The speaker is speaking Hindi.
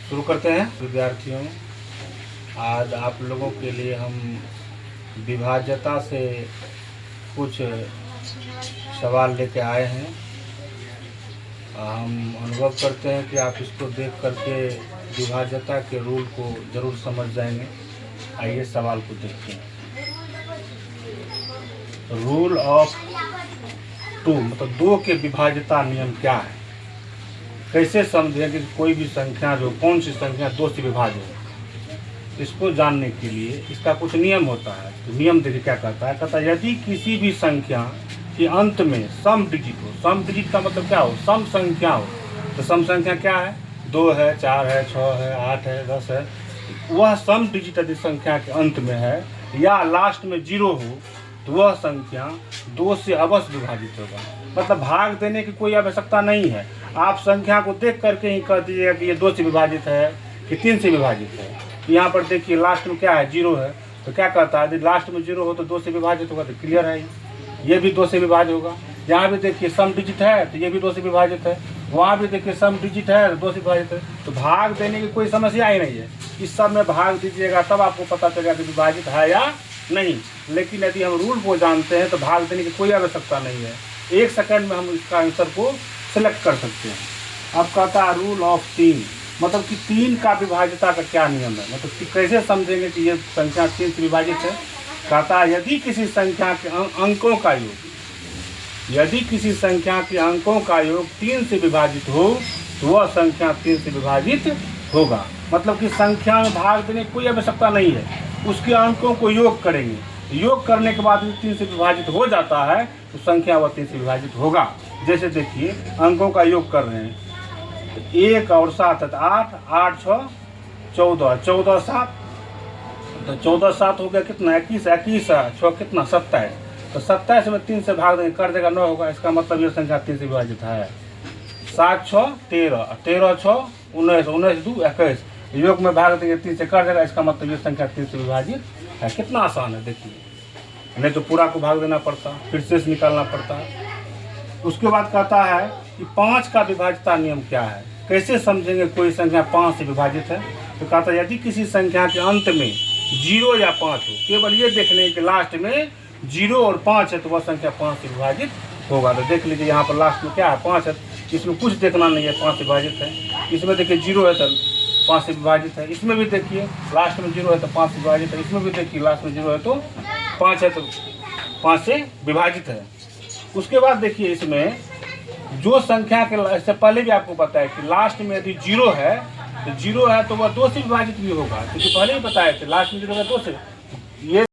शुरू करते हैं विद्यार्थियों। आज आप लोगों के लिए हम विभाज्यता से कुछ सवाल लेके आए हैं। हम अनुभव करते हैं कि आप इसको देख करके विभाज्यता के रूल को ज़रूर समझ जाएंगे। आइए सवाल को देखते हैं। रूल ऑफ टू मतलब दो के विभाज्यता नियम क्या है, कैसे समझें कि कोई भी संख्या जो कौन सी संख्या दो से विभाज्य है। इसको जानने के लिए इसका कुछ नियम होता है। तो नियम देखिए क्या कहता है, यदि किसी भी संख्या के अंत में सम डिजिट हो। सम डिजिट का मतलब क्या हो, सम संख्या हो। तो सम संख्या क्या है, 2 है, 4 है, 6 है, 8 है, 10 है। वह सम डिजिट यदि संख्या के अंत में है या लास्ट में 0 हो तो वह संख्या 2 से अवश्य विभाजित होगा। मतलब भाग देने की कोई आवश्यकता नहीं है। आप संख्या को देख करके ही कह दीजिएगा कि ये 2 से विभाजित है कि 3 से विभाजित है। यहाँ पर देखिए लास्ट में क्या है, 0 है। तो क्या कहता है, यदि लास्ट में 0 हो तो 2 से विभाजित होगा। तो क्लियर है, ये भी 2 से विभाजित होगा। यहाँ भी देखिए सम डिजिट है तो ये भी 2 से विभाजित है। वहाँ भी देखिए सम डिजिट है तो 2 से विभाजित है। तो भाग देने की कोई समस्या ही नहीं है। इस सब में भाग दीजिएगा तब आपको पता चलेगा कि विभाजित है या नहीं। लेकिन यदि हम रूल को जानते हैं तो भाग देने की कोई आवश्यकता नहीं है। 1 सेकंड में हम इसका आंसर को सिलेक्ट कर सकते हैं। अब कहता है रूल ऑफ 3, मतलब कि 3 का विभाज्यता का क्या नियम है, मतलब कि कैसे समझेंगे कि ये संख्या 3 से विभाजित है। कहता है यदि किसी संख्या के अंकों का योग, यदि किसी संख्या के अंकों का योग 3 से विभाजित हो तो वह संख्या 3 से विभाजित होगा। मतलब कि संख्या में भाग देने की कोई आवश्यकता नहीं है, उसके अंकों को योग करेंगे। योग करने के बाद 3 से विभाजित हो जाता है तो संख्या वह 3 से विभाजित होगा। जैसे देखिए अंकों का योग कर रहे हैं तो 1 और 7 है तो 8, 8 6 14, 14 7 तो 14 7 हो गया कितना, 21, 21 6 कितना 27। तो 27 में 3 से भाग देंगे कर देगा 9 होगा। इसका मतलब ये संख्या 3 से विभाजित है। 7 6 13, 13 6 19, 19 2 21। योग में भाग देंगे 3 से कर देगा। इसका मतलब ये संख्या 3 से विभाजित है। कितना आसान है देखिए, नहीं तो पूरा को भाग देना पड़ता, फिर शेष निकालना पड़ता। उसके बाद कहता है कि 5 का विभाज्यता नियम क्या है, कैसे समझेंगे कोई संख्या 5 से विभाजित है। तो कहता है यदि किसी संख्या के अंत में 0 या 5 हो, केवल ये देखने के लास्ट में 0 और 5 है तो वह संख्या 5 से विभाजित होगा। तो देख लीजिए यहाँ पर लास्ट में क्या है, 5 है। इसमें कुछ देखना नहीं है, 5 से विभाजित है। इसमें देखिए 0 है तो 5 से विभाजित है। इसमें भी देखिए लास्ट में 0 है तो 5 से विभाजित है। इसमें भी देखिए लास्ट में 0 है तो 5 है तो 5 से विभाजित है। उसके बाद देखिए इसमें जो संख्या के इससे पहले भी आपको पता है कि लास्ट में यदि 0 है तो 0 है तो वह 2 से विभाजित भी होगा, क्योंकि पहले ही बताए थे लास्ट में 0 है 2 से। ये